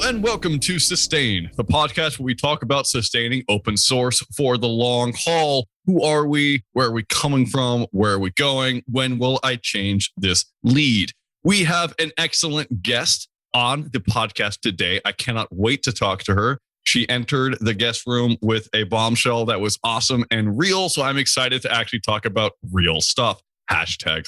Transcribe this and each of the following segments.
and welcome to Sustain, the podcast where we talk about sustaining open source for the long haul. Who are we? Where are we coming from? Where are we going? When will I change this lead? We have an excellent guest on the podcast today. I cannot wait to talk to her. She entered the guest room with a bombshell that was awesome and real, so I'm excited to actually talk about real stuff.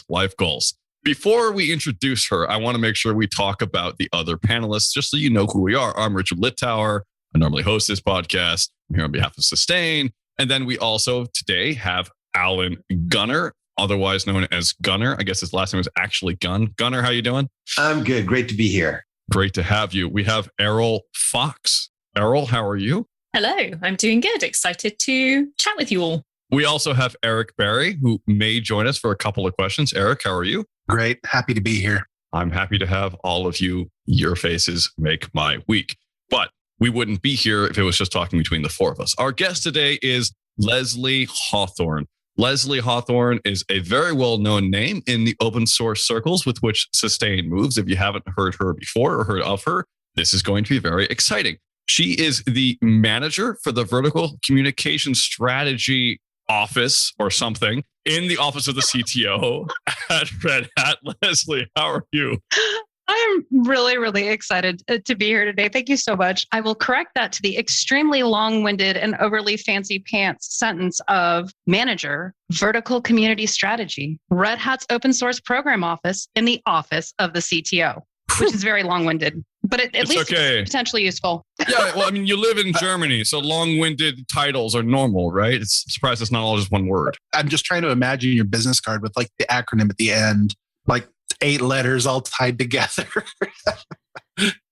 #life goals. Before we introduce her, I want to make sure we talk about the other panelists, just so you know who we are. I'm Richard Littauer. I normally host this podcast. I'm here on behalf of Sustain. And then we also today have Alan Gunner, otherwise known as Gunner. I guess his last name is actually Gunn. Gunner, how you doing? I'm good. Great to be here. Great to have you. We have Eriol Fox. Eriol, how are you? Hello, I'm doing good. Excited to chat with you all. We also have Eric Barry, who may join us for a couple of questions. Eric, how are you? Great. Happy to be here. I'm happy to have all of you. Your faces make my week. But we wouldn't be here if it was just talking between the four of us. Our guest today is Leslie Hawthorn. Leslie Hawthorn is a very well-known name in the open source circles with which Sustain moves. If you haven't heard her before or heard of her, this is going to be very exciting. She is the manager for the Vertical Communication Strategy Office or something in the office of the CTO at Red Hat. Leslie, how are you? I'm really, really excited to be here today. Thank you so much. I will correct that to the extremely long-winded and overly fancy pants sentence of manager, vertical community strategy, Red Hat's open source program office in the office of the CTO, which is very long-winded, but at least okay. It's potentially useful. Yeah, well, I mean, you live in Germany, so long-winded titles are normal, right? It's surprised it's not all just one word. I'm just trying to imagine your business card with like the acronym at the end, like 8 letters all tied together.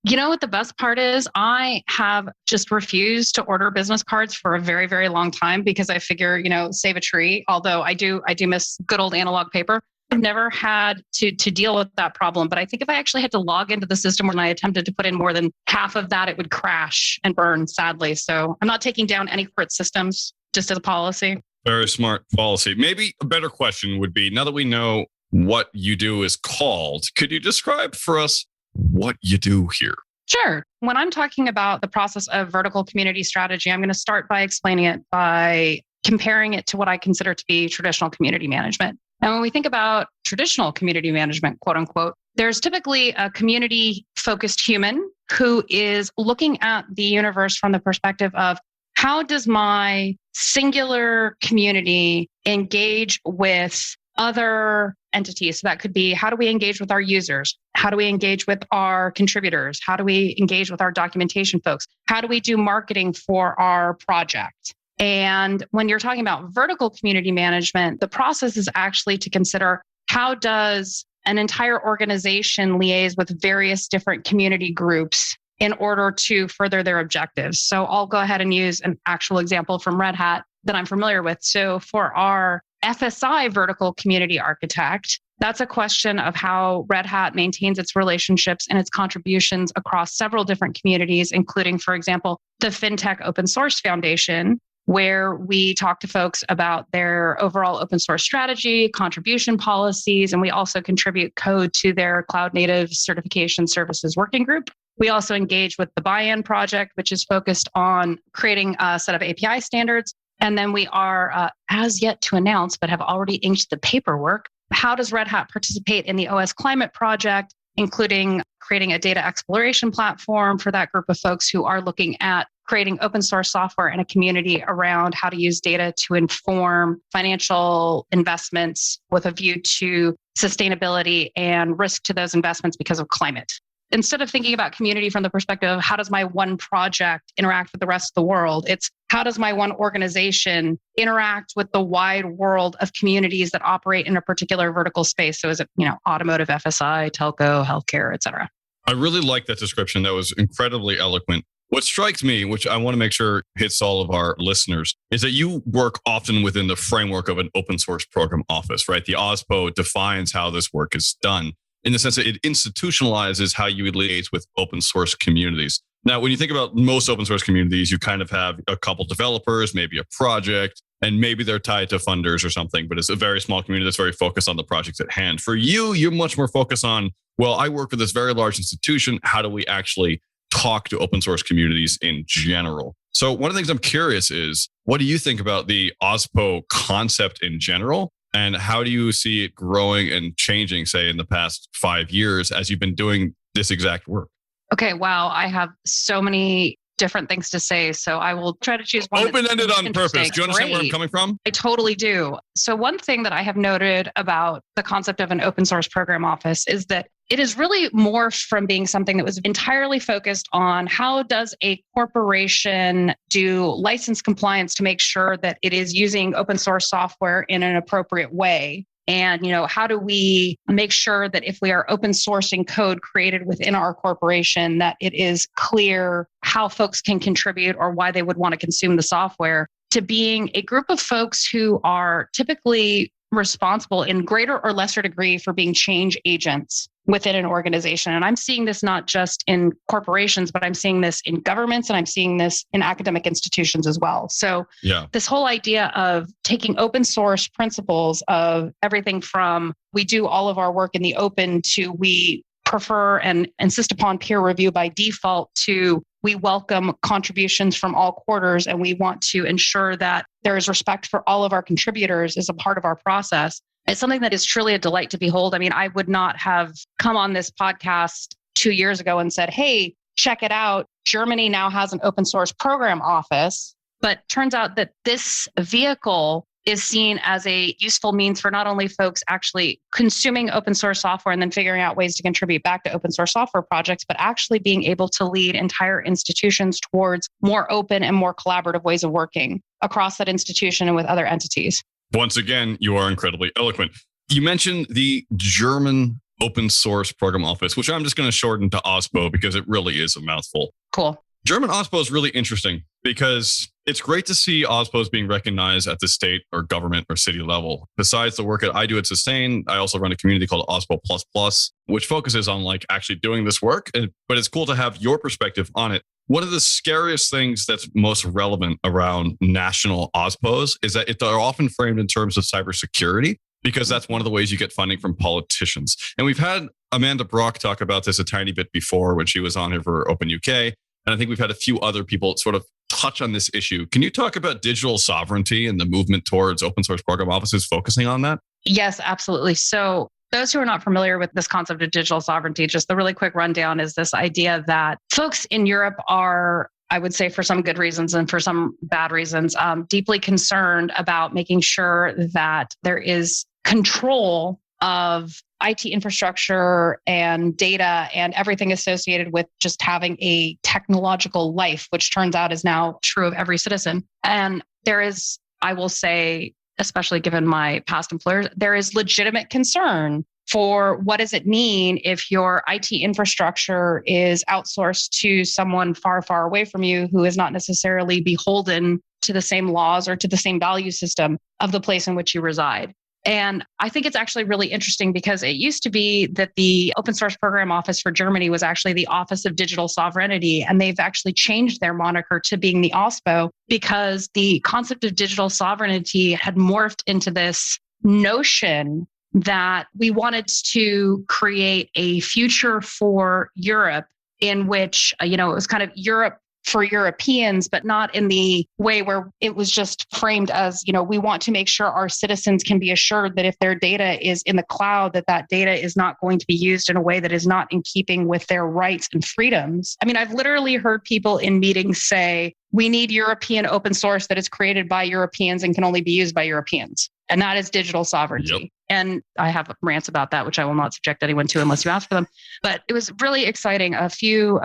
You know what the best part is? I have just refused to order business cards for a very, very long time because I figure, save a tree. Although I do miss good old analog paper. I've never had to deal with that problem. But I think if I actually had to log into the system when I attempted to put in more than half of that, it would crash and burn, sadly. So I'm not taking down any corporate systems just as a policy. Very smart policy. Maybe a better question would be, now that we know what you do is called, could you describe for us what you do here? Sure. When I'm talking about the process of vertical community strategy, I'm going to start by explaining it by comparing it to what I consider to be traditional community management. And when we think about traditional community management, quote unquote, there's typically a community-focused human who is looking at the universe from the perspective of how does my singular community engage with other entities? So that could be, how do we engage with our users? How do we engage with our contributors? How do we engage with our documentation folks? How do we do marketing for our project? And when you're talking about vertical community management, the process is actually to consider how does an entire organization liaise with various different community groups in order to further their objectives. So I'll go ahead and use an actual example from Red Hat that I'm familiar with. So for our FSI vertical community architect, that's a question of how Red Hat maintains its relationships and its contributions across several different communities, including, for example, the FinTech Open Source Foundation, where we talk to folks about their overall open source strategy, contribution policies, and we also contribute code to their cloud native certification services working group. We also engage with the Buy-in project, which is focused on creating a set of API standards. And then we are, as yet to announce, but have already inked the paperwork. How does Red Hat participate in the OS Climate project, including creating a data exploration platform for that group of folks who are looking at creating open source software in a community around how to use data to inform financial investments with a view to sustainability and risk to those investments because of climate. Instead of thinking about community from the perspective of how does my one project interact with the rest of the world, it's how does my one organization interact with the wide world of communities that operate in a particular vertical space. So is it, automotive, FSI, telco, healthcare, et cetera. I really like that description. That was incredibly eloquent. What strikes me, which I want to make sure hits all of our listeners, is that you work often within the framework of an open source program office, right? The OSPO defines how this work is done in the sense that it institutionalizes how you liaise with open source communities. Now, when you think about most open source communities, you kind of have a couple developers, maybe a project, and maybe they're tied to funders or something, but it's a very small community that's very focused on the project at hand. For you, you're much more focused on, well, I work with this very large institution. How do we actually talk to open source communities in general. So one of the things I'm curious is, what do you think about the OSPO concept in general? And how do you see it growing and changing, say, in the past 5 years as you've been doing this exact work? Okay, wow. I have so many different things to say. So I will try to choose one. Open-ended on purpose. Do you understand where I'm coming from? I totally do. So one thing that I have noted about the concept of an open source program office is that it is really morphed from being something that was entirely focused on how does a corporation do license compliance to make sure that it is using open source software in an appropriate way. And, how do we make sure that if we are open sourcing code created within our corporation, that it is clear how folks can contribute or why they would want to consume the software, to being a group of folks who are typically responsible in greater or lesser degree for being change agents within an organization. And I'm seeing this not just in corporations, but I'm seeing this in governments and I'm seeing this in academic institutions as well. So this whole idea of taking open source principles of everything from we do all of our work in the open to we prefer and insist upon peer review by default to we welcome contributions from all quarters and we want to ensure that there is respect for all of our contributors as a part of our process. It's something that is truly a delight to behold. I mean, I would not have come on this podcast 2 years ago and said, hey, check it out. Germany now has an open source program office, but turns out that this vehicle is seen as a useful means for not only folks actually consuming open source software and then figuring out ways to contribute back to open source software projects, but actually being able to lead entire institutions towards more open and more collaborative ways of working across that institution and with other entities. Once again, you are incredibly eloquent. You mentioned the German open source program office, which I'm just going to shorten to OSPO because it really is a mouthful. Cool. German OSPO is really interesting because it's great to see OSPOs being recognized at the state or government or city level. Besides the work that I do at Sustain, I also run a community called OSPO++, which focuses on actually doing this work. But it's cool to have your perspective on it. One of the scariest things that's most relevant around national OSPOs is that they're often framed in terms of cybersecurity, because that's one of the ways you get funding from politicians. And we've had Amanda Brock talk about this a tiny bit before when she was on here for Open UK. And I think we've had a few other people sort of touch on this issue. Can you talk about digital sovereignty and the movement towards open source program offices focusing on that? Yes, absolutely. So those who are not familiar with this concept of digital sovereignty, just the really quick rundown is this idea that folks in Europe are, I would say for some good reasons and for some bad reasons, deeply concerned about making sure that there is control of IT infrastructure and data and everything associated with just having a technological life, which turns out is now true of every citizen. And there is, I will say, especially given my past employers, there is legitimate concern for what does it mean if your IT infrastructure is outsourced to someone far, far away from you who is not necessarily beholden to the same laws or to the same value system of the place in which you reside. And I think it's actually really interesting because it used to be that the open source program office for Germany was actually the Office of Digital Sovereignty. And they've actually changed their moniker to being the OSPO because the concept of digital sovereignty had morphed into this notion that we wanted to create a future for Europe in which, it was kind of Europe for Europeans, but not in the way where it was just framed as, we want to make sure our citizens can be assured that if their data is in the cloud, that data is not going to be used in a way that is not in keeping with their rights and freedoms. I mean, I've literally heard people in meetings say, we need European open source that is created by Europeans and can only be used by Europeans. And that is digital sovereignty. Yep. And I have rants about that, which I will not subject anyone to unless you ask for them. But it was really exciting. A few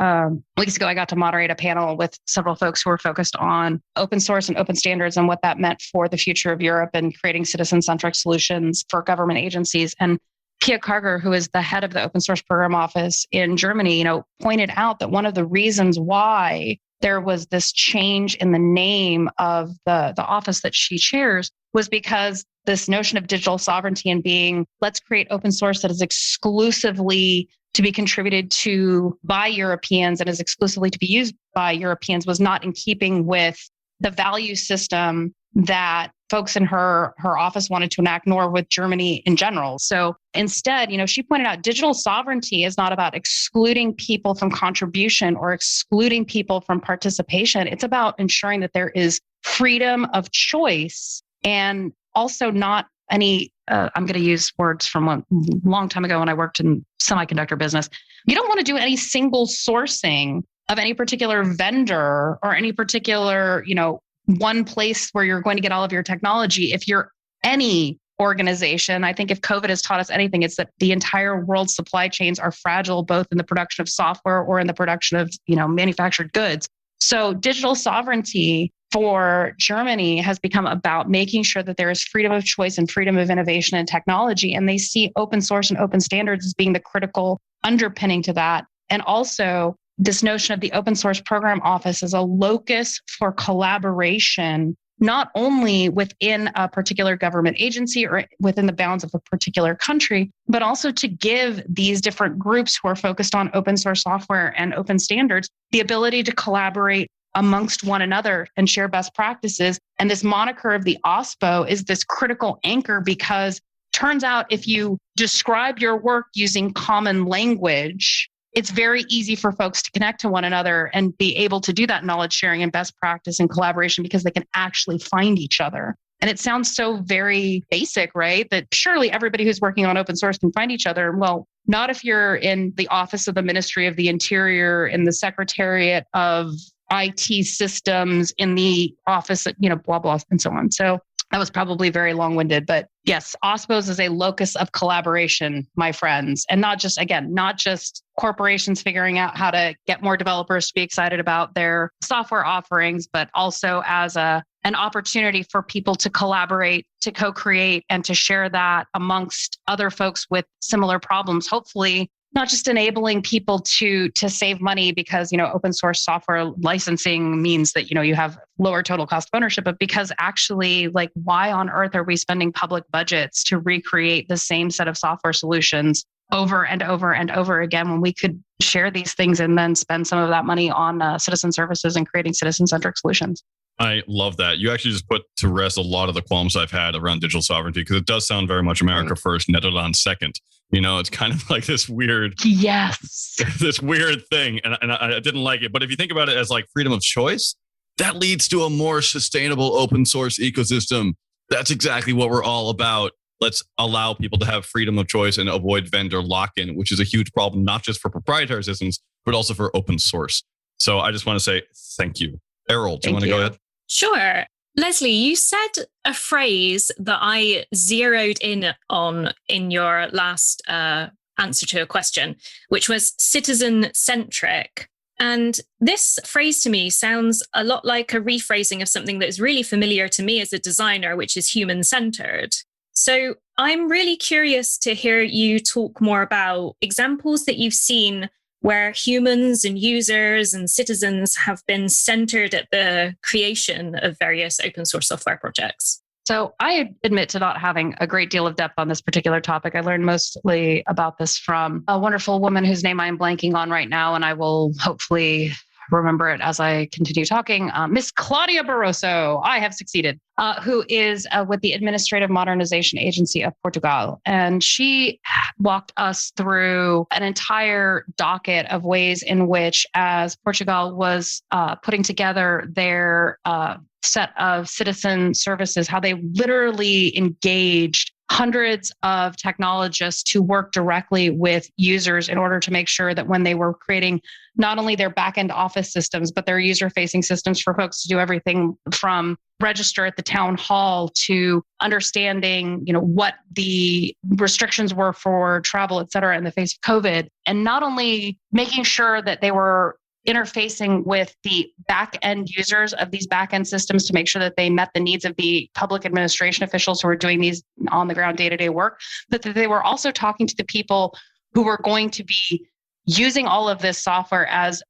weeks ago, I got to moderate a panel with several folks who were focused on open source and open standards and what that meant for the future of Europe and creating citizen-centric solutions for government agencies. And Pia Karter, who is the head of the open source program office in Germany, pointed out that one of the reasons why there was this change in the name of the office that she chairs was because this notion of digital sovereignty and being, let's create open source that is exclusively to be contributed to by Europeans and is exclusively to be used by Europeans was not in keeping with the value system that folks in her office wanted to enact, nor with Germany in general. So instead, she pointed out digital sovereignty is not about excluding people from contribution or excluding people from participation. It's about ensuring that there is freedom of choice and also not any, I'm going to use words from a long time ago when I worked in semiconductor business. You don't want to do any single sourcing of any particular vendor or any particular, one place where you're going to get all of your technology. If you're any organization, I think if COVID has taught us anything, it's that the entire world's supply chains are fragile, both in the production of software or in the production of, manufactured goods. So digital sovereignty for Germany has become about making sure that there is freedom of choice and freedom of innovation and technology. And they see open source and open standards as being the critical underpinning to that. And also this notion of the open source program office as a locus for collaboration, not only within a particular government agency or within the bounds of a particular country, but also to give these different groups who are focused on open source software and open standards the ability to collaborate amongst one another and share best practices. And this moniker of the OSPO is this critical anchor because turns out if you describe your work using common language, it's very easy for folks to connect to one another and be able to do that knowledge sharing and best practice and collaboration because they can actually find each other. And it sounds so very basic, right? That surely everybody who's working on open source can find each other. Well, not if you're in the office of the Ministry of the Interior, in the Secretariat of IT systems, in the office, blah, blah, and so on. So that was probably very long-winded, but yes, OSPOs is a locus of collaboration, my friends. And not just corporations figuring out how to get more developers to be excited about their software offerings, but also as an opportunity for people to collaborate, to co-create, and to share that amongst other folks with similar problems. Hopefully, not just enabling people to save money because, open source software licensing means that, you have lower total cost of ownership, but because actually, why on earth are we spending public budgets to recreate the same set of software solutions over and over and over again when we could share these things and then spend some of that money on citizen services and creating citizen-centric solutions? I love that. You actually just put to rest a lot of the qualms I've had around digital sovereignty because it does sound very much America first, Netherlands second. It's kind of like this weird, this weird thing. And I didn't like it. But if you think about it as freedom of choice, that leads to a more sustainable open source ecosystem. That's exactly what we're all about. Let's allow people to have freedom of choice and avoid vendor lock-in, which is a huge problem, not just for proprietary systems, but also for open source. So I just want to say thank you. Eriol, do you want to go ahead? Sure. Leslie, you said a phrase that I zeroed in on in your last answer to a question, which was citizen-centric. And this phrase to me sounds a lot like a rephrasing of something that is really familiar to me as a designer, which is human-centered. So I'm really curious to hear you talk more about examples that you've seen where humans and users and citizens have been centered at the creation of various open source software projects. So I admit to not having a great deal of depth on this particular topic. I learned mostly about this from a wonderful woman whose name I'm blanking on right now, and I will hopefully remember it as I continue talking. Miss Claudia Barrosa, I have succeeded, who is with the Administrative Modernization Agency of Portugal. And she walked us through an entire docket of ways in which, as Portugal was putting together their set of citizen services, how they literally engaged hundreds of technologists to work directly with users in order to make sure that when they were creating not only their back-end office systems, but their user-facing systems for folks to do everything from register at the town hall to understanding, what the restrictions were for travel, et cetera, in the face of COVID. And not only making sure that they were interfacing with the back-end users of these back-end systems to make sure that they met the needs of the public administration officials who are doing these on-the-ground day-to-day work, but that they were also talking to the people who were going to be using all of this software as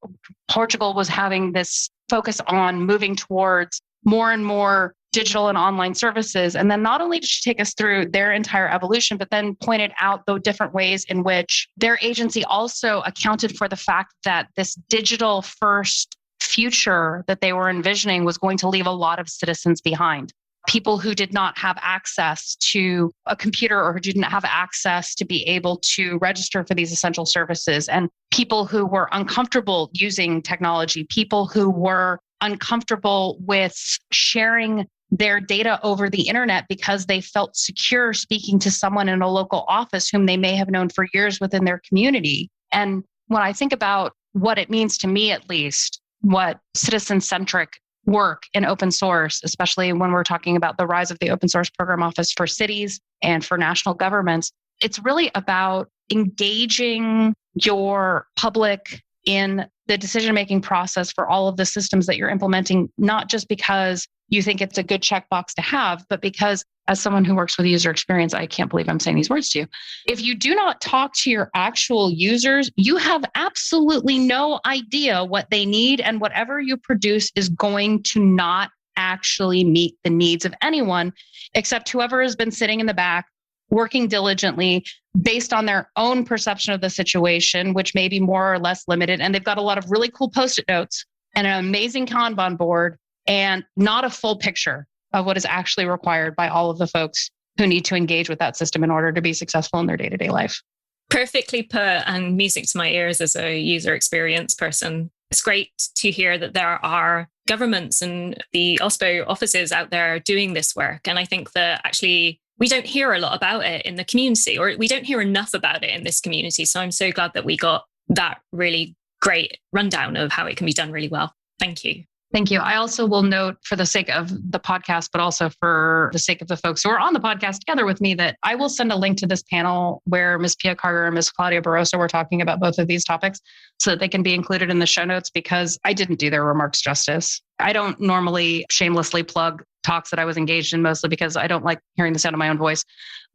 Portugal was having this focus on moving towards more and more digital and online services. And then not only did she take us through their entire evolution, but then pointed out the different ways in which their agency also accounted for the fact that this digital first future that they were envisioning was going to leave a lot of citizens behind. people who did not have access to a computer or who didn't have access to be able to register for these essential services, and people who were uncomfortable using technology, people who were uncomfortable with sharing their data over the internet because they felt secure speaking to someone in a local office whom they may have known for years within their community. And when I think about what it means to me, at least, what citizen-centric work in open source, especially when we're talking about the rise of the open source program office for cities and for national governments, it's really about engaging your public in the decision-making process for all of the systems that you're implementing, not just because you think it's a good checkbox to have, but because as someone who works with user experience, I can't believe I'm saying these words to you. If you do not talk to your actual users, you have absolutely no idea what they need, and whatever you produce is going to not actually meet the needs of anyone except whoever has been sitting in the back working diligently based on their own perception of the situation, which may be more or less limited. And they've got a lot of really cool Post-it notes and an amazing Kanban board and not a full picture of what is actually required by all of the folks who need to engage with that system in order to be successful in their day-to-day life. Perfectly put, and music to my ears as a user experience person. It's great to hear that there are governments and the OSPO offices out there doing this work. And I think that actually we don't hear a lot about it in the community, or we don't hear enough about it in this community. So I'm so glad that we got that really great rundown of how it can be done really well. Thank you. Thank you. I also will note, for the sake of the podcast, but also for the sake of the folks who are on the podcast together with me, that I will send a link to this panel where Ms. Pia Karter and Ms. Claudia Barrosa were talking about both of these topics so that they can be included in the show notes, because I didn't do their remarks justice. I don't normally shamelessly plug talks that I was engaged in, mostly because I don't like hearing the sound of my own voice.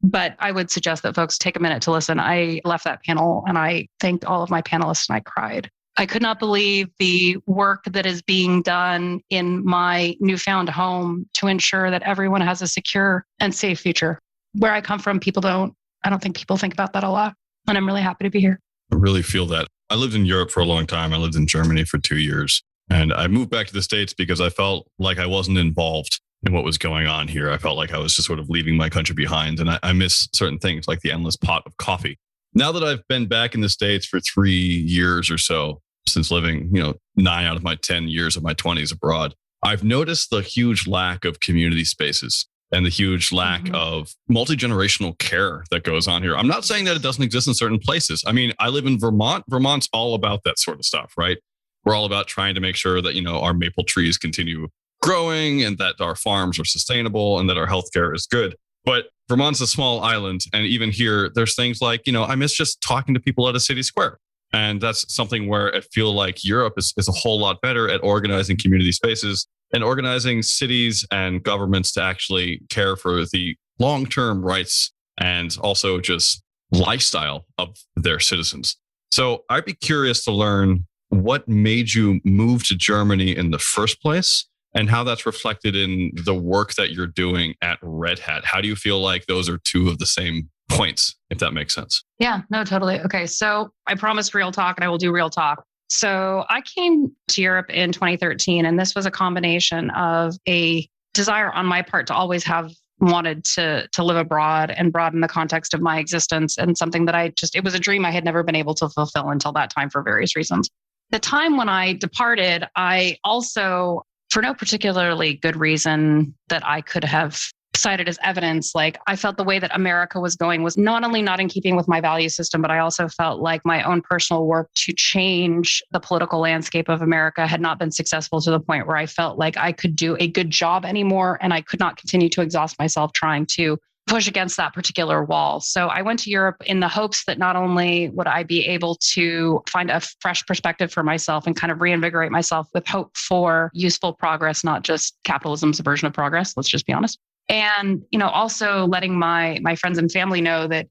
But I would suggest that folks take a minute to listen. I left that panel and I thanked all of my panelists and I cried. I could not believe the work that is being done in my newfound home to ensure that everyone has a secure and safe future. Where I come from, I don't think people think about that a lot. And I'm really happy to be here. I really feel that. I lived in Europe for a long time. I lived in Germany for 2 years. And I moved back to the States because I felt like I wasn't involved in what was going on here. I felt like I was just sort of leaving my country behind. And I miss certain things like the endless pot of coffee. Now that I've been back in the States for 3 years or so, since living, 9 out of my 10 years of my 20s abroad, I've noticed the huge lack of community spaces and the huge lack of multi-generational care that goes on here. I'm not saying that it doesn't exist in certain places. I mean, I live in Vermont. Vermont's all about that sort of stuff, right? We're all about trying to make sure that, our maple trees continue growing and that our farms are sustainable and that our healthcare is good. But Vermont's a small island. And even here, there's things like, I miss just talking to people at a city square. And that's something where I feel like Europe is a whole lot better at organizing community spaces and organizing cities and governments to actually care for the long-term rights and also just lifestyle of their citizens. So I'd be curious to learn what made you move to Germany in the first place and how that's reflected in the work that you're doing at Red Hat. How do you feel like those are two of the same points, if that makes sense? Yeah, no, totally. Okay. So I promised real talk and I will do real talk. So I came to Europe in 2013, and this was a combination of a desire on my part to always have wanted to live abroad and broaden the context of my existence, and something that it was a dream I had never been able to fulfill until that time for various reasons. The time when I departed, I also, for no particularly good reason that I could have cited as evidence, like I felt the way that America was going was not only not in keeping with my value system, but I also felt like my own personal work to change the political landscape of America had not been successful to the point where I felt like I could do a good job anymore. And I could not continue to exhaust myself trying to push against that particular wall. So I went to Europe in the hopes that not only would I be able to find a fresh perspective for myself and kind of reinvigorate myself with hope for useful progress, not just capitalism's version of progress, let's just be honest. And, also letting my friends and family know that,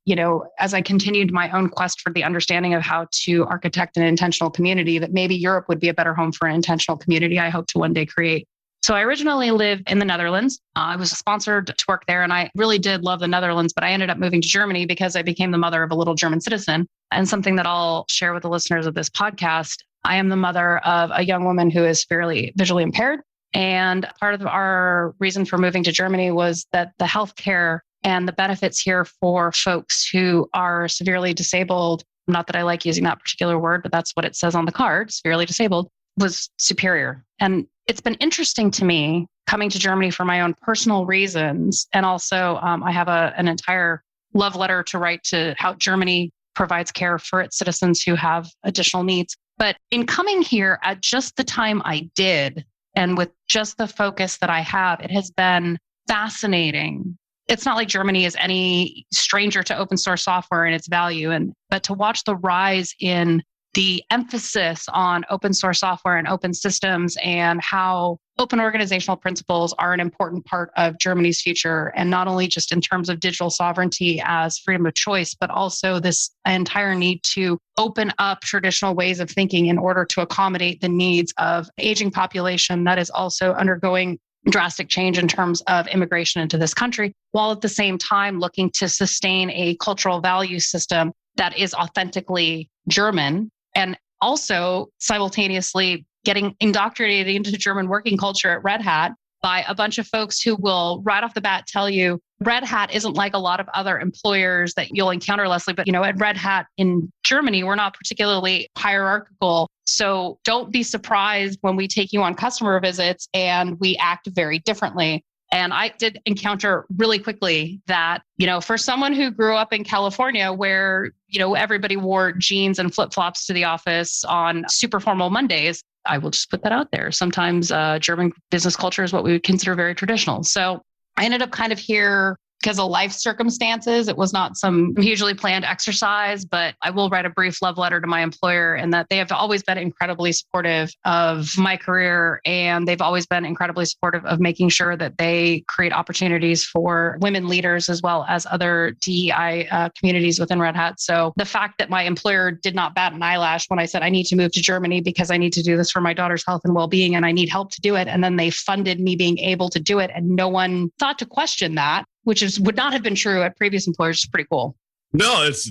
as I continued my own quest for the understanding of how to architect an intentional community, that maybe Europe would be a better home for an intentional community I hope to one day create. So I originally lived in the Netherlands. I was sponsored to work there, and I really did love the Netherlands, but I ended up moving to Germany because I became the mother of a little German citizen. And something that I'll share with the listeners of this podcast, I am the mother of a young woman who is fairly visually impaired. And part of our reason for moving to Germany was that the healthcare and the benefits here for folks who are severely disabled, not that I like using that particular word, but that's what it says on the card, severely disabled, was superior. And it's been interesting to me coming to Germany for my own personal reasons. And also I have an entire love letter to write to how Germany provides care for its citizens who have additional needs. But in coming here at just the time I did, and with just the focus that I have, it has been fascinating. It's not like Germany is any stranger to open source software and its value, but to watch the rise in the emphasis on open source software and open systems and how open organizational principles are an important part of Germany's future. And not only just in terms of digital sovereignty as freedom of choice, but also this entire need to open up traditional ways of thinking in order to accommodate the needs of aging population that is also undergoing drastic change in terms of immigration into this country, while at the same time looking to sustain a cultural value system that is authentically German, and also simultaneously getting indoctrinated into German working culture at Red Hat by a bunch of folks who will right off the bat tell you Red Hat isn't like a lot of other employers that you'll encounter, Leslie, but at Red Hat in Germany, we're not particularly hierarchical. So don't be surprised when we take you on customer visits and we act very differently. And I did encounter really quickly that, for someone who grew up in California where, everybody wore jeans and flip-flops to the office on super formal Mondays, I will just put that out there. Sometimes German business culture is what we would consider very traditional. So I ended up kind of here because of life circumstances. It was not some hugely planned exercise, but I will write a brief love letter to my employer, and that they have always been incredibly supportive of my career. And they've always been incredibly supportive of making sure that they create opportunities for women leaders as well as other DEI communities within Red Hat. So the fact that my employer did not bat an eyelash when I said, I need to move to Germany because I need to do this for my daughter's health and well-being, and I need help to do it. And then they funded me being able to do it. And no one thought to question that, which would not have been true at previous employers. It's pretty cool. No, it's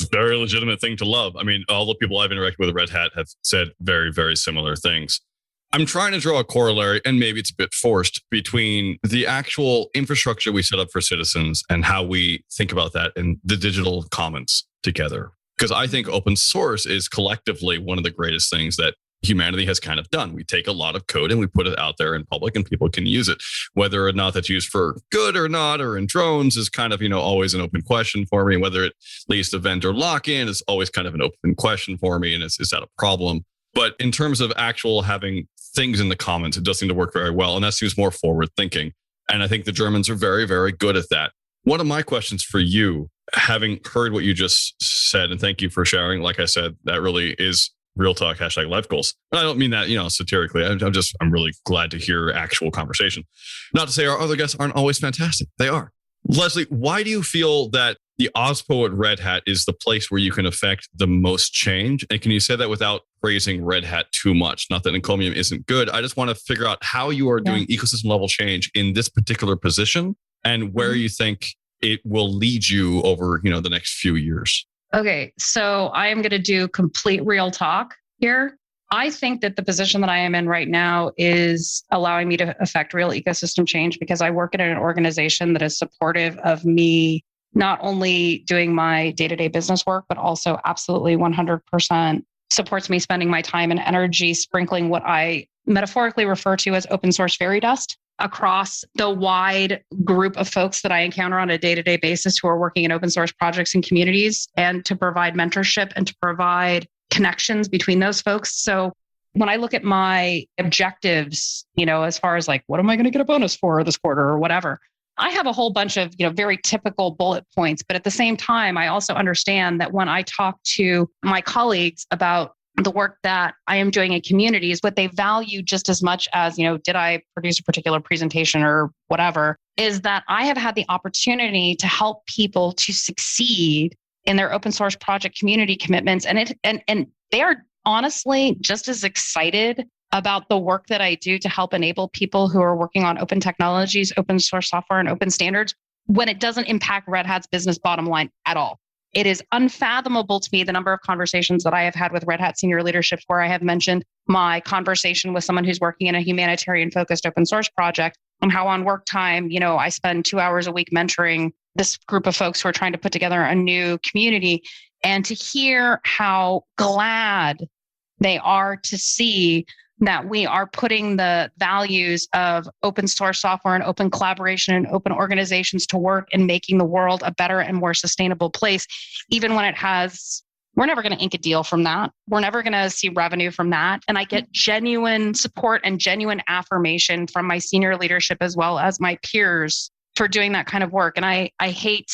a very legitimate thing to love. I mean, all the people I've interacted with at Red Hat have said very, very similar things. I'm trying to draw a corollary, and maybe it's a bit forced, between the actual infrastructure we set up for citizens and how we think about that in the digital commons together. Because I think open source is collectively one of the greatest things that humanity has kind of done. We take a lot of code and we put it out there in public and people can use it. Whether or not that's used for good or not, or in drones is kind of, always an open question for me. Whether it leads to vendor lock-in is always kind of an open question for me. And is that a problem? But in terms of actual having things in the commons, it does seem to work very well. And that seems more forward thinking. And I think the Germans are very, very good at that. One of my questions for you, having heard what you just said, and thank you for sharing, like I said, that really is real talk, #life goals. And I don't mean that, satirically. I'm really glad to hear actual conversation. Not to say our other guests aren't always fantastic. They are. Leslie, why do you feel that the OSPO at Red Hat is the place where you can affect the most change? And can you say that without praising Red Hat too much? Not that Encomium isn't good. I just want to figure out how you are doing ecosystem level change in this particular position and where you think it will lead you over, the next few years. Okay, so I am going to do complete real talk here. I think that the position that I am in right now is allowing me to affect real ecosystem change because I work in an organization that is supportive of me not only doing my day-to-day business work, but also absolutely 100% supports me spending my time and energy sprinkling what I metaphorically refer to as open source fairy dust across the wide group of folks that I encounter on a day-to-day basis who are working in open source projects and communities, and to provide mentorship and to provide connections between those folks. So when I look at my objectives, as far as like, what am I going to get a bonus for this quarter or whatever, I have a whole bunch of, very typical bullet points. But at the same time, I also understand that when I talk to my colleagues about the work that I am doing in communities, what they value just as much as, did I produce a particular presentation or whatever, is that I have had the opportunity to help people to succeed in their open source project community commitments. And they are honestly just as excited about the work that I do to help enable people who are working on open technologies, open source software, and open standards when it doesn't impact Red Hat's business bottom line at all. it is unfathomable to me the number of conversations that I have had with Red Hat senior leadership where I have mentioned my conversation with someone who's working in a humanitarian focused open source project and how on work time, I spend 2 hours a week mentoring this group of folks who are trying to put together a new community, and to hear how glad they are to see that we are putting the values of open source software and open collaboration and open organizations to work in making the world a better and more sustainable place, even when we're never going to ink a deal from that. We're never going to see revenue from that. And I get genuine support and genuine affirmation from my senior leadership as well as my peers for doing that kind of work. And I hate,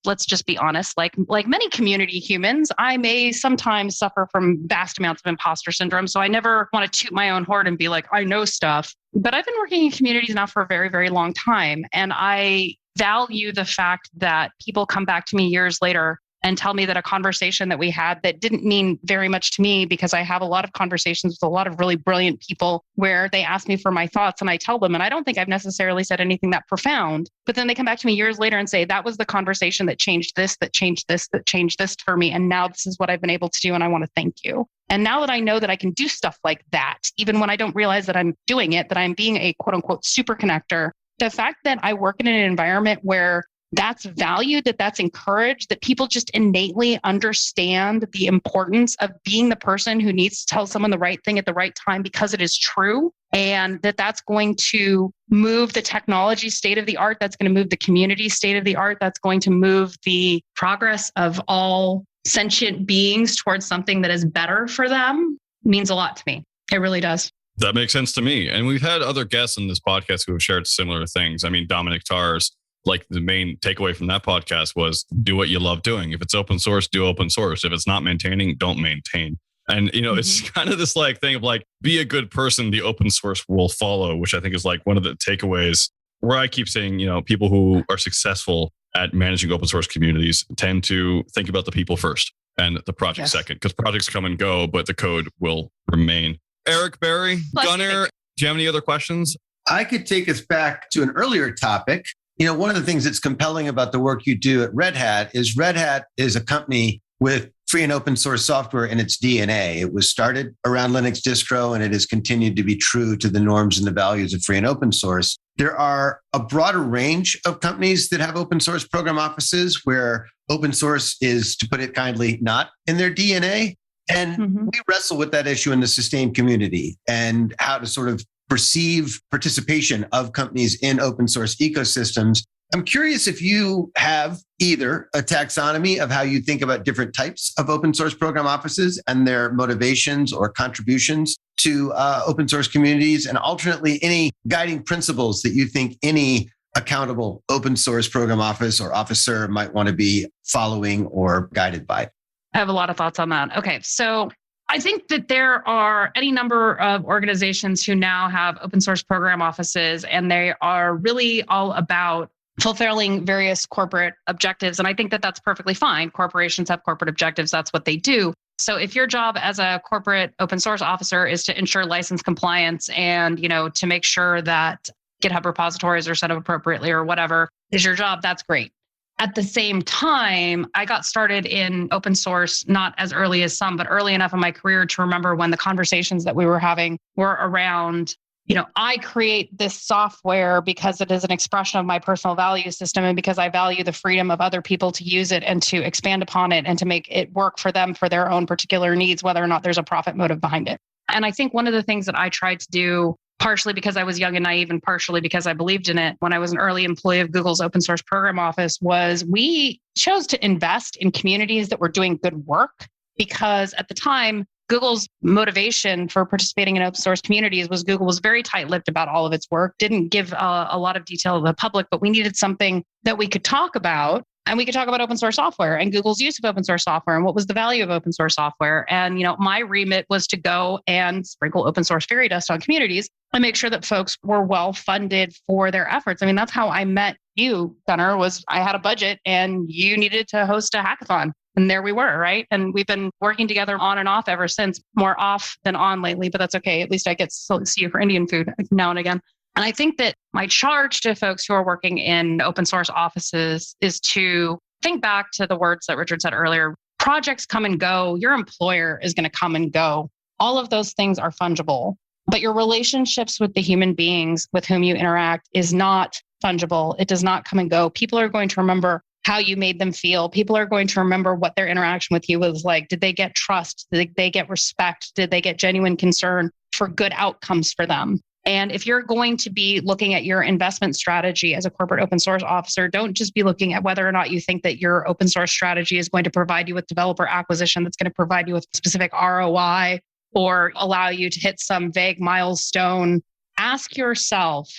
let's just be honest, like many community humans, I may sometimes suffer from vast amounts of imposter syndrome. So I never want to toot my own horn and be like, I know stuff. But I've been working in communities now for a very, very long time. And I value the fact that people come back to me years later and tell me that a conversation that we had that didn't mean very much to me, because I have a lot of conversations with a lot of really brilliant people where they ask me for my thoughts and I tell them, and I don't think I've necessarily said anything that profound, but then they come back to me years later and say, that was the conversation that changed this, that changed this, that changed this for me. And now this is what I've been able to do. And I want to thank you. And now that I know that I can do stuff like that, even when I don't realize that I'm doing it, that I'm being a quote unquote super connector, the fact that I work in an environment where that's valued, that's encouraged, that people just innately understand the importance of being the person who needs to tell someone the right thing at the right time because it is true. And that's going to move the technology state of the art. That's going to move the community state of the art. That's going to move the progress of all sentient beings towards something that is better for them. It means a lot to me. It really does. That makes sense to me. And we've had other guests in this podcast who have shared similar things. I mean, Dominic Tars, like the main takeaway from that podcast was do what you love doing. If it's open source, do open source. If it's not maintaining, don't maintain. And, it's kind of this thing of be a good person, the open source will follow, which I think is one of the takeaways where I keep saying, people who are successful at managing open source communities tend to think about the people first and the project second, because projects come and go, but the code will remain. Eric, Barry, Gunnar, do you have any other questions? I could take us back to an earlier topic. One of the things that's compelling about the work you do at Red Hat is a company with free and open source software in its DNA. It was started around Linux distro, and it has continued to be true to the norms and the values of free and open source. There are a broader range of companies that have open source program offices where open source is, to put it kindly, not in their DNA. And we wrestle with that issue in the Sustain community and how to sort of perceive participation of companies in open source ecosystems. I'm curious if you have either a taxonomy of how you think about different types of open source program offices and their motivations or contributions to open source communities, and alternately any guiding principles that you think any accountable open source program office or officer might want to be following or guided by. I have a lot of thoughts on that. Okay, so I think that there are any number of organizations who now have open source program offices, and they are really all about fulfilling various corporate objectives. And I think that that's perfectly fine. Corporations have corporate objectives. That's what they do. So if your job as a corporate open source officer is to ensure license compliance and, to make sure that GitHub repositories are set up appropriately or whatever is your job, that's great. At the same time, I got started in open source, not as early as some, but early enough in my career to remember when the conversations that we were having were around, I create this software because it is an expression of my personal value system and because I value the freedom of other people to use it and to expand upon it and to make it work for them for their own particular needs, whether or not there's a profit motive behind it. And I think one of the things that I tried to do, partially because I was young and naive and partially because I believed in it when I was an early employee of Google's open source program office, was we chose to invest in communities that were doing good work, because at the time, Google's motivation for participating in open source communities was Google was very tight-lipped about all of its work, didn't give a lot of detail to the public, but we needed something that we could talk about. And we could talk about open source software and Google's use of open source software and what was the value of open source software. And, my remit was to go and sprinkle open source fairy dust on communities and make sure that folks were well funded for their efforts. I mean, that's how I met you, Gunnar, was I had a budget and you needed to host a hackathon. And there we were, right? And we've been working together on and off ever since, more off than on lately, but that's okay. At least I get to see you for Indian food now and again. And I think that my charge to folks who are working in open source offices is to think back to the words that Richard said earlier. Projects come and go. Your employer is going to come and go. All of those things are fungible, but your relationships with the human beings with whom you interact is not fungible. It does not come and go. People are going to remember how you made them feel. People are going to remember what their interaction with you was like. Did they get trust? Did they get respect? Did they get genuine concern for good outcomes for them? And if you're going to be looking at your investment strategy as a corporate open source officer, don't just be looking at whether or not you think that your open source strategy is going to provide you with developer acquisition, that's going to provide you with specific ROI or allow you to hit some vague milestone. Ask yourself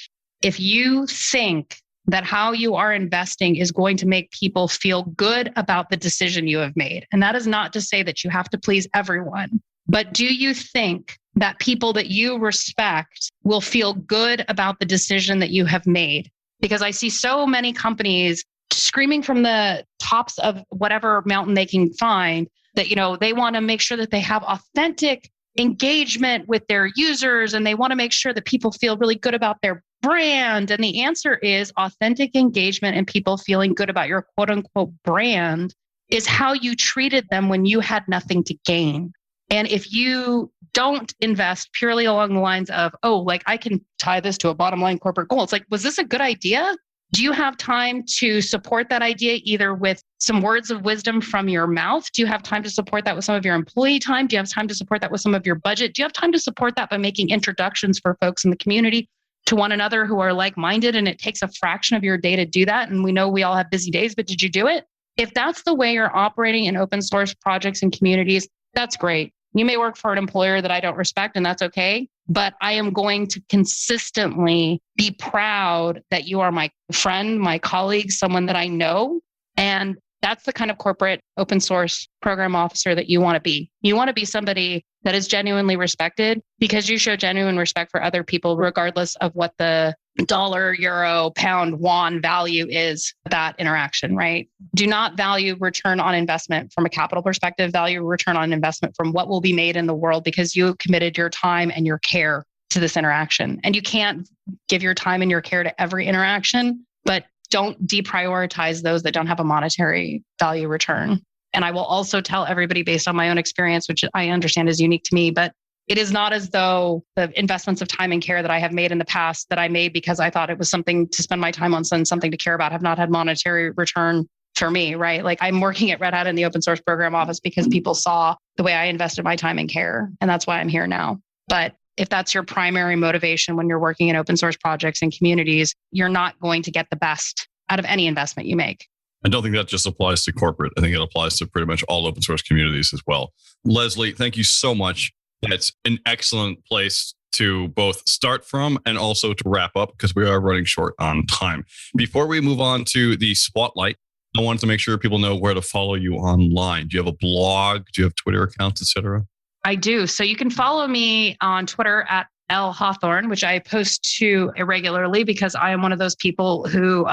if you think that how you are investing is going to make people feel good about the decision you have made. And that is not to say that you have to please everyone, but do you think that people that you respect will feel good about the decision that you have made? Because I see so many companies screaming from the tops of whatever mountain they can find that, they want to make sure that they have authentic engagement with their users and they want to make sure that people feel really good about their brand. And the answer is authentic engagement and people feeling good about your quote unquote brand is how you treated them when you had nothing to gain. And if you don't invest purely along the lines of, I can tie this to a bottom line corporate goal. It's like, was this a good idea? Do you have time to support that idea either with some words of wisdom from your mouth? Do you have time to support that with some of your employee time? Do you have time to support that with some of your budget? Do you have time to support that by making introductions for folks in the community to one another who are like-minded? And it takes a fraction of your day to do that. And we know we all have busy days, but did you do it? If that's the way you're operating in open source projects and communities, that's great. You may work for an employer that I don't respect, and that's okay. But I am going to consistently be proud that you are my friend, my colleague, someone that I know. And that's the kind of corporate open source program officer that you want to be. You want to be somebody that is genuinely respected because you show genuine respect for other people, regardless of what the dollar, euro, pound, won value is, that interaction, right? Do not value return on investment from a capital perspective, value return on investment from what will be made in the world because you committed your time and your care to this interaction. And you can't give your time and your care to every interaction, but don't deprioritize those that don't have a monetary value return. And I will also tell everybody based on my own experience, which I understand is unique to me, but it is not as though the investments of time and care that I have made in the past that I made because I thought it was something to spend my time on and something to care about have not had monetary return for me, right? Like I'm working at Red Hat in the open source program office because people saw the way I invested my time and care. And that's why I'm here now. But if that's your primary motivation when you're working in open source projects and communities, you're not going to get the best out of any investment you make. I don't think that just applies to corporate. I think it applies to pretty much all open source communities as well. Leslie, thank you so much. That's an excellent place to both start from and also to wrap up because we are running short on time. Before we move on to the spotlight, I wanted to make sure people know where to follow you online. Do you have a blog? Do you have Twitter accounts, etc.? I do. So you can follow me on Twitter at Hawthorn, which I post to irregularly because I am one of those people who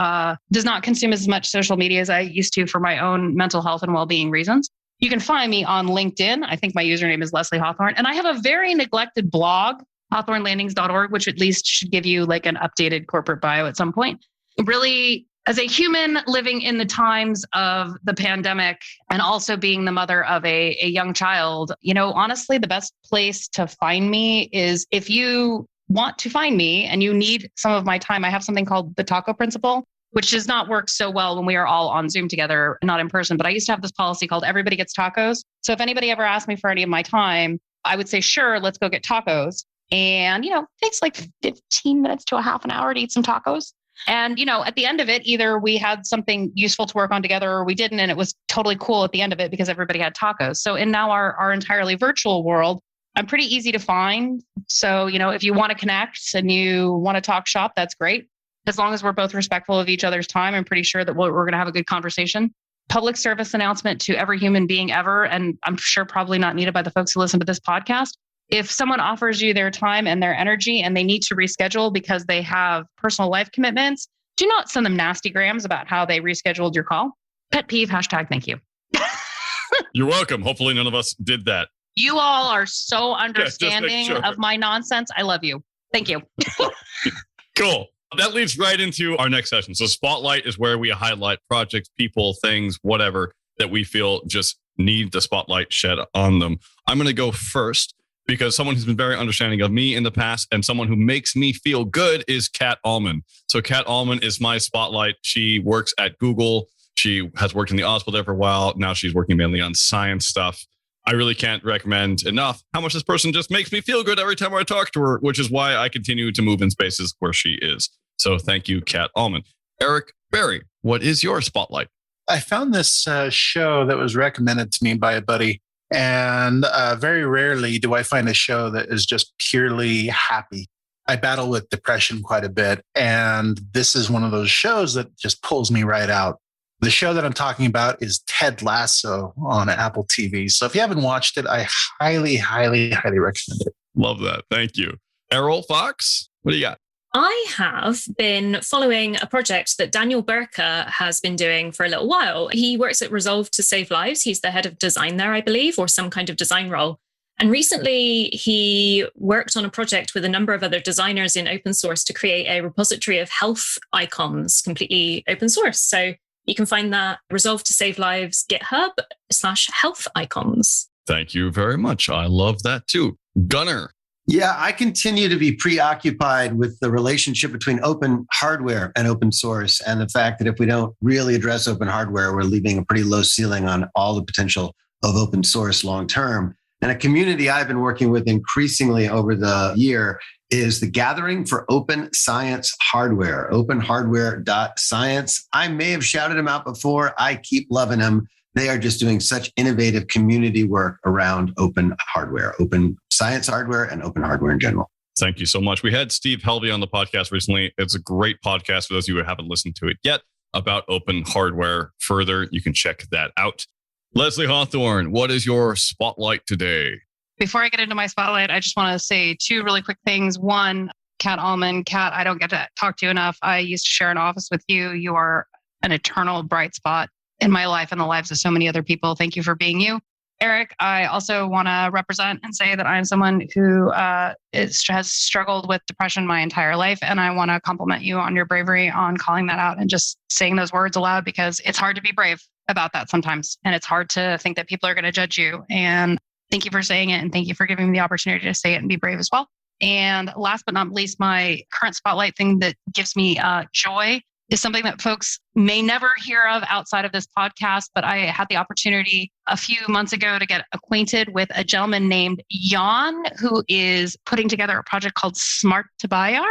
does not consume as much social media as I used to for my own mental health and well-being reasons. You can find me on LinkedIn. I think my username is Leslie Hawthorn. And I have a very neglected blog, hawthornlandings.org, which at least should give you like an updated corporate bio at some point. Really, as a human living in the times of the pandemic and also being the mother of a young child, honestly, the best place to find me is if you want to find me and you need some of my time. I have something called the taco principle, which does not work so well when we are all on Zoom together, not in person. But I used to have this policy called everybody gets tacos. So if anybody ever asked me for any of my time, I would say, sure, let's go get tacos. And, it takes like 15 minutes to a half an hour to eat some tacos. And, at the end of it, either we had something useful to work on together or we didn't. And it was totally cool at the end of it because everybody had tacos. So in now our entirely virtual world, I'm pretty easy to find. So, if you want to connect and you want to talk shop, that's great. As long as we're both respectful of each other's time, I'm pretty sure that we're going to have a good conversation. Public service announcement to every human being ever, and I'm sure probably not needed by the folks who listen to this podcast. If someone offers you their time and their energy and they need to reschedule because they have personal life commitments, do not send them nasty grams about how they rescheduled your call. Pet peeve, #thank you. You're welcome. Hopefully none of us did that. You all are so understanding of my nonsense. I love you. Thank you. Cool. That leads right into our next session. So Spotlight is where we highlight projects, people, things, whatever that we feel just need the spotlight shed on them. I'm going to go first because someone who's been very understanding of me in the past and someone who makes me feel good is Kat Allman. So Kat Allman is my spotlight. She works at Google. She has worked in the OSPO there for a while. Now she's working mainly on science stuff. I really can't recommend enough how much this person just makes me feel good every time I talk to her, which is why I continue to move in spaces where she is. So thank you, Kat Allman. Eric Berry, what is your spotlight? I found this show that was recommended to me by a buddy. And very rarely do I find a show that is just purely happy. I battle with depression quite a bit. And this is one of those shows that just pulls me right out. The show that I'm talking about is Ted Lasso on Apple TV. So if you haven't watched it, I highly, highly, highly recommend it. Love that. Thank you. Errol Fox, what do you got? I have been following a project that Daniel Burka has been doing for a little while. He works at Resolve to Save Lives. He's the head of design there, I believe, or some kind of design role. And recently he worked on a project with a number of other designers in open source to create a repository of health icons, completely open source. So you can find that Resolve to Save Lives GitHub/health icons. Thank you very much. I love that too. Gunner. Yeah, I continue to be preoccupied with the relationship between open hardware and open source, and the fact that if we don't really address open hardware, we're leaving a pretty low ceiling on all the potential of open source long term. And a community I've been working with increasingly over the year is the Gathering for Open Science Hardware, openhardware.science. I may have shouted them out before. I keep loving them. They are just doing such innovative community work around open hardware, open science hardware, and open hardware in general. Thank you so much. We had Steve Helvey on the podcast recently. It's a great podcast for those of you who haven't listened to it yet about open hardware further. You can check that out. Leslie Hawthorn, what is your spotlight today? Before I get into my spotlight, I just want to say two really quick things. One, Kat Allman. Kat, I don't get to talk to you enough. I used to share an office with you. You are an eternal bright spot in my life and the lives of so many other people. Thank you for being you. Eric, I also want to represent and say that I am someone who has struggled with depression my entire life. And I want to compliment you on your bravery on calling that out and just saying those words aloud, because it's hard to be brave about that sometimes. And it's hard to think that people are going to judge you. And thank you for saying it. And thank you for giving me the opportunity to say it and be brave as well. And last but not least, my current spotlight thing that gives me joy is something that folks may never hear of outside of this podcast, but I had the opportunity a few months ago to get acquainted with a gentleman named Jan, who is putting together a project called Smart to Bayar.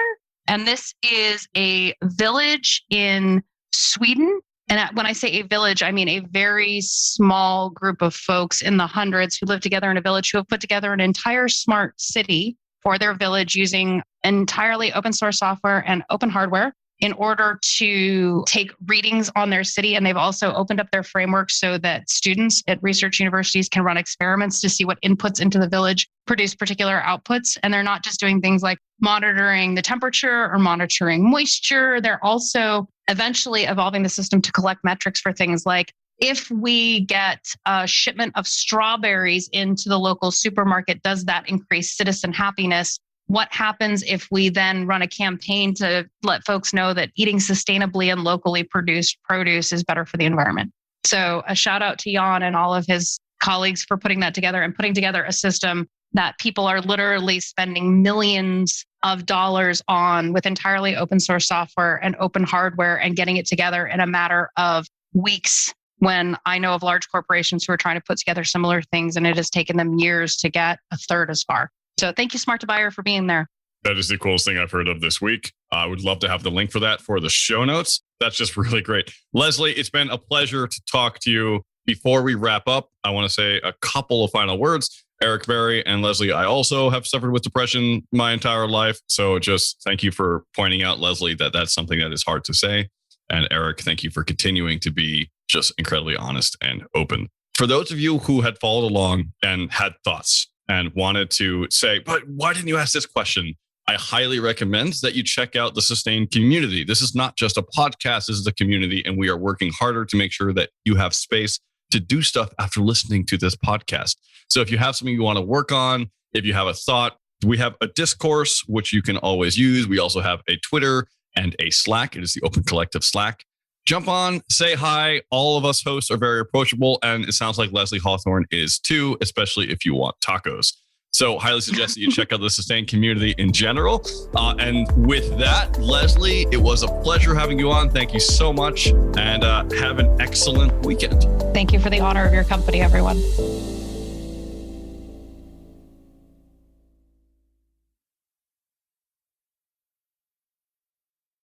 And this is a village in Sweden. And when I say a village, I mean a very small group of folks in the hundreds who live together in a village who have put together an entire smart city for their village using entirely open source software and open hardware in order to take readings on their city. And they've also opened up their framework so that students at research universities can run experiments to see what inputs into the village produce particular outputs. And they're not just doing things like monitoring the temperature or monitoring moisture. They're also eventually evolving the system to collect metrics for things like, if we get a shipment of strawberries into the local supermarket, does that increase citizen happiness? What happens if we then run a campaign to let folks know that eating sustainably and locally produced produce is better for the environment? So a shout out to Jan and all of his colleagues for putting that together and putting together a system that people are literally spending millions of dollars on with entirely open source software and open hardware and getting it together in a matter of weeks, when I know of large corporations who are trying to put together similar things and it has taken them years to get a third as far. So thank you, Smart to Bayar, for being there. That is the coolest thing I've heard of this week. I would love to have the link for that for the show notes. That's just really great. Leslie, it's been a pleasure to talk to you. Before we wrap up, I want to say a couple of final words. Eric Berry and Leslie, I also have suffered with depression my entire life. So just thank you for pointing out, Leslie, that that's something that is hard to say. And Eric, thank you for continuing to be just incredibly honest and open. For those of you who had followed along and had thoughts and wanted to say, but why didn't you ask this question? I highly recommend that you check out the Sustain community. This is not just a podcast, this is a community, and we are working harder to make sure that you have space to do stuff after listening to this podcast. So if you have something you want to work on, if you have a thought, we have a discourse, which you can always use. We also have a Twitter and a Slack. It is the Open Collective Slack. Jump on, say hi. All of us hosts are very approachable, and it sounds like Leslie Hawthorn is too, especially if you want tacos. So highly suggest that you check out the Sustain community in general. And with that, Leslie, it was a pleasure having you on. Thank you so much, and have an excellent weekend. Thank you for the honor of your company, everyone.